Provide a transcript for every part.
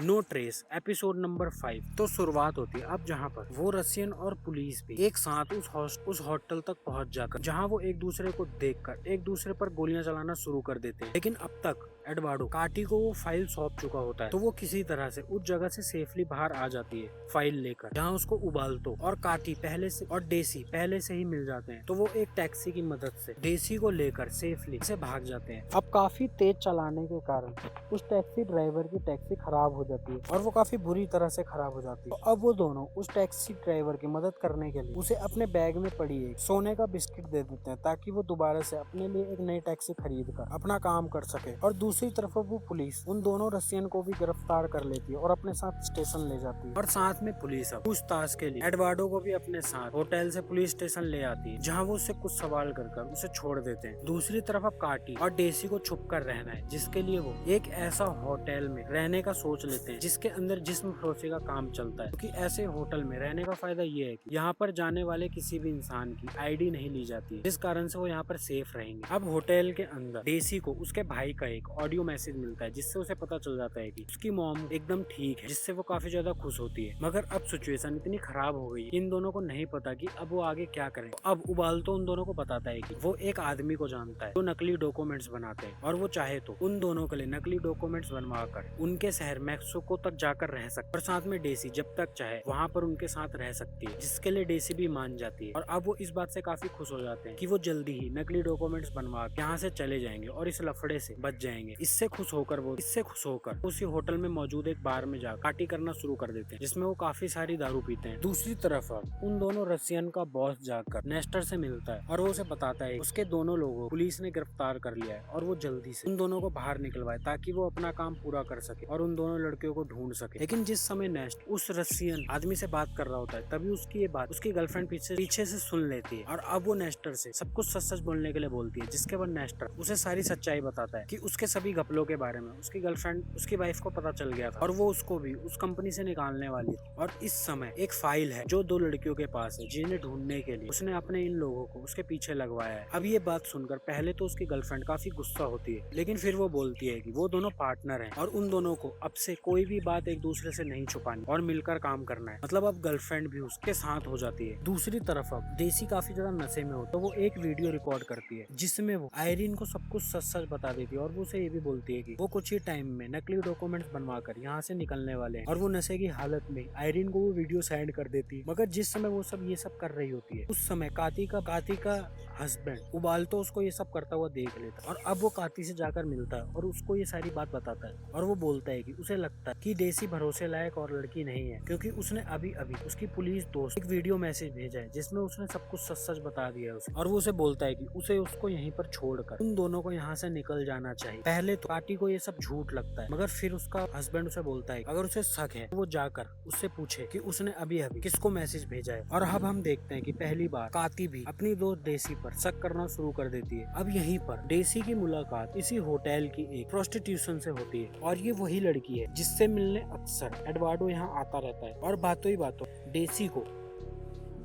No trace episode number 5। तो शुरुआत होती है अब जहाँ पर वो रसियन और पुलिस भी एक साथ उस होटल तक पहुँच जाकर जहाँ वो एक दूसरे को देखकर एक दूसरे पर गोलियां चलाना शुरू कर देते हैं। लेकिन अब तक एडवार्डो काटी को वो फाइल सौंप चुका होता है, तो वो किसी तरह से उस जगह से सेफली बाहर आ जाती है फाइल लेकर, जहाँ उसको उबाल्टो और काटी पहले से और डेसी पहले से ही मिल जाते हैं। तो वो एक टैक्सी की मदद से डेसी को लेकर सेफली से भाग जाते हैं। अब काफी तेज चलाने के कारण उस टैक्सी ड्राइवर की टैक्सी खराब हो जाती है और वो काफी बुरी तरह से खराब हो जाती है। तो अब वो दोनों उस टैक्सी ड्राइवर की मदद करने के लिए उसे अपने बैग में पड़ी एक सोने का बिस्किट दे देते हैं, ताकि वो दोबारा से अपने लिए एक नई टैक्सी खरीद कर अपना काम कर सके। और दूसरी तरफ वो पुलिस उन दोनों रसियन को भी गिरफ्तार कर लेती है और अपने साथ स्टेशन ले जाती है। और साथ में पुलिस अब पूछताछ के लिए एडवार्डो को भी अपने साथ होटल से पुलिस स्टेशन ले आती है, जहाँ वो उससे कुछ सवाल कर उसे छोड़ देते हैं। दूसरी तरफ अब काटी और डेसी को छुप कर रहना है, जिसके लिए वो एक ऐसा होटल में रहने का सोच लेते हैं जिसके अंदर जिस्म फरोशी का काम चलता है। क्योंकि ऐसे होटल में रहने का फायदा ये है कि यहाँ पर जाने वाले किसी भी इंसान की आईडी नहीं ली जाती है, जिस कारण से वो यहाँ पर सेफ रहेंगे। अब होटल के अंदर डेसी को उसके भाई का एक ऑडियो मैसेज मिलता है, जिससे उसे पता चल जाता है कि उसकी मॉम एकदम ठीक है, जिससे वो काफी ज्यादा खुश होती है। मगर अब सिचुएशन इतनी खराब हो गई, इन दोनों को नहीं पता कि अब वो आगे क्या करें। अब उबाल्टो उन दोनों को बताता है कि वो एक आदमी को जानता है जो नकली डॉक्यूमेंट्स बनाते हैं, और वो चाहे तो उन दोनों के लिए नकली डॉक्यूमेंट्स बनवाकर उनके शहर मैक्सिको तक जाकर रह सकता है। और साथ में डेसी जब तक चाहे वहाँ पर उनके साथ रह सकती है, जिसके लिए डेसी भी मान जाती है। और अब वो इस बात से काफी खुश हो जाते हैं कि वो जल्दी ही नकली डॉक्यूमेंट्स बनवा यहाँ से चले जाएंगे और इस लफड़े से बच जाएंगे। इससे खुश होकर उसी होटल में मौजूद एक बार में जाकर पार्टी करना शुरू कर देते हैं, जिसमें वो काफी सारी दारू पीते हैं। दूसरी तरफ उन दोनों रसियन का बॉस जाकर नेस्टर से मिलता है और वो उसे बताता है उसके दोनों लोगों पुलिस ने गिरफ्तार कर लिया है और वो जल्दी से उन दोनों को बाहर निकलवाए, ताकि वो अपना काम पूरा कर सके और उन दोनों लड़कियों को ढूंढ सके। लेकिन जिस समय नेस्ट उस रसियन आदमी से बात कर रहा होता है, तभी उसकी ये बात उसकी गर्लफ्रेंड पीछे से सुन लेती है। और अब वो नेस्टर से सब कुछ सच सच बोलने के लिए बोलती है, जिसके बाद नेस्टर उसे सारी सच्चाई बताता है कि उसके सभी घपलों के बारे में उसकी गर्लफ्रेंड उसकी वाइफ को पता चल गया था और वो उसको भी उस कंपनी से निकालने वाली थी। और इस समय एक फाइल है जो दो लड़कियों के पास है, जिन्हें ढूंढने के लिए उसने अपने इन लोगों को उसके पीछे लगवाया है। अब ये बात सुनकर पहले तो उसकी गर्लफ्रेंड काफी गुस्सा होती है, लेकिन फिर वो बोलती है कि वो दोनों पार्टनर हैं और उन दोनों को अब से कोई भी बात एक दूसरे से नहीं छुपानी और मिलकर काम करना है। मतलब अब गर्लफ्रेंड भी उसके साथ हो जाती है। दूसरी तरफ अब डेसी काफी ज्यादा नशे में हो, तो वो एक वीडियो रिकॉर्ड करती है, जिसमें वो आयरीन को सब कुछ सच सच बता देती है। और वो उसे ये भी बोलती है कि वो कुछ ही टाइम में नकली डॉक्यूमेंट्स बनवाकर यहाँ से निकलने वाले हैं। और वो नशे की हालत में आयरीन को वो वीडियो सेंड कर देती है। मगर जिस समय वो सब ये सब कर रही होती है, उस समय काती का हस्बैंड उबाल्टो उसको ये सब करता हुआ देख लेता है। और अब वो काती से जाकर मिलता है और उसको ये सारी बात बताता है। और वो बोलता है कि उसे लगता है कि डेसी भरोसे लायक और लड़की नहीं है, क्योंकि उसने अभी उसकी पुलिस दोस्त एक वीडियो मैसेज भेजा है, जिसमें उसने सब कुछ सच सच बता दिया है उसे। और वो उसे बोलता है कि उसे उसको यहीं पर छोड़कर उन दोनों को यहाँ से निकल जाना चाहिए। पहले तो काटी को ये सब झूठ लगता है, मगर फिर उसका हस्बैंड उसे बोलता है अगर उसे शक है तो वो जाकर उससे पूछे कि उसने अभी किसको मैसेज भेजा है। और अब हम देखते हैं कि पहली बार काती भी अपनी दोस्त डेसी पर शक करना शुरू कर देती है। अब यहीं पर डेसी की मुलाकात इसी होटल की एक प्रोस्टिट्यूशन से होती है, और ये वही लड़की है जिससे मिलने अक्सर एडवार्डो यहाँ आता रहता है। और बातों ही बातों डेसी को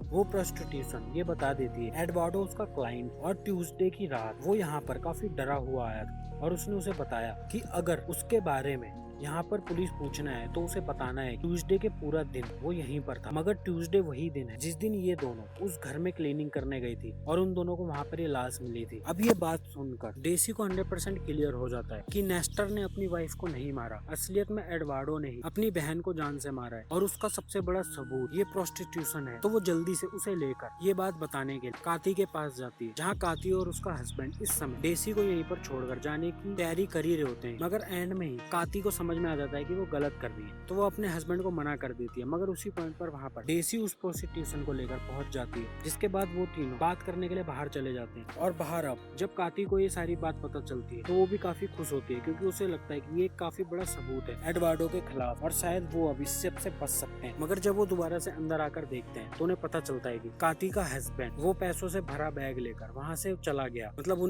वो प्रोस्टिट्यूशन ये बता देती है एडवार्डो उसका क्लाइंट, और ट्यूसडे की रात वो यहाँ पर काफी डरा हुआ आया था और उसने उसे बताया कि अगर उसके बारे में यहाँ पर पुलिस पूछना है तो उसे बताना है ट्यूसडे के पूरा दिन वो यहीं पर था। मगर ट्यूसडे वही दिन है जिस दिन ये दोनों उस घर में क्लीनिंग करने गई थी और उन दोनों को वहाँ पर ये लाश मिली थी। अब ये बात सुनकर डेसी को 100% क्लियर हो जाता है कि नेस्टर ने अपनी वाइफ को नहीं मारा, असलियत में एडवार्डो ने ही अपनी बहन को जान से मारा है और उसका सबसे बड़ा सबूत ये प्रोस्टिट्यूशन है। तो वो जल्दी से उसे लेकर ये बात बताने के लिए काती के पास जाती है, जहाँ काती और उसका हस्बैंड इस समय डेसी को यहीं पर छोड़कर जाने की तैयारी कर ही रहे होते हैं। मगर एंड में ही काती को समझ में आ जाता है कि वो गलत कर रही है, तो वो अपने हस्बैंड को मना कर देती है। मगर उसी पॉइंट पर वहाँ पर डेसी उस प्रोस्टिट्यूशन को लेकर पहुंच जाती है, जिसके बाद वो तीनों बात करने के लिए बाहर चले जाते हैं। और बाहर अब जब काती को ये सारी बात पता चलती है तो वो भी काफी खुश होती है, क्योंकि उसे लगता है कि ये काफी बड़ा सबूत है एडवार्डो के खिलाफ और शायद वो अब इससे बच सकते हैं। मगर जब वो दोबारा से अंदर आकर देखते हैं तो उन्हें पता चलता है कि काती का हस्बैंड वो पैसों से भरा बैग लेकर वहाँ से चला गया, मतलब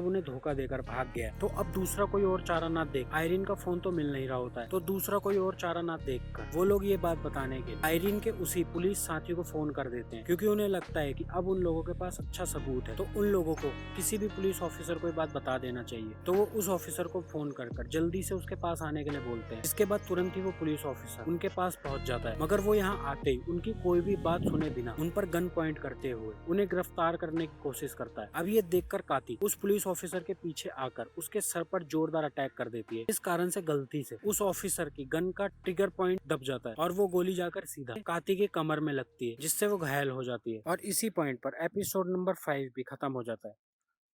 उन्हें धोखा देकर भाग गया। तो अब दूसरा कोई और चारा ना देख आयरीन का फोन तो तो मिल नहीं रहा होता है, तो दूसरा कोई और चारा ना देखकर वो लोग ये बात बताने के लिए आयरीन के उसी पुलिस साथी को फोन कर देते हैं, क्योंकि उन्हें लगता है कि अब उन लोगों के पास अच्छा सबूत है, तो उन लोगों को किसी भी पुलिस ऑफिसर को ये बात बता देना चाहिए। तो वो उस ऑफिसर को फोन कर जल्दी से उसके पास आने के लिए बोलते हैं। इसके बाद तुरंत ही वो पुलिस ऑफिसर उनके पास पहुंच जाता है, मगर वो यहाँ आते ही उनकी कोई भी बात सुने बिना उन पर गन पॉइंट करते हुए उन्हें गिरफ्तार करने की कोशिश करता है। अब ये देखकर काती उस पुलिस ऑफिसर के पीछे आकर उसके सर पर जोरदार अटैक कर देती है। इस कारण से गलती से उस ऑफिसर की गन का ट्रिगर पॉइंट दब जाता है और वो गोली जाकर सीधा काती के कमर में लगती है, जिससे वो घायल हो जाती है। और इसी पॉइंट पर एपिसोड नंबर 5 भी खत्म हो जाता है।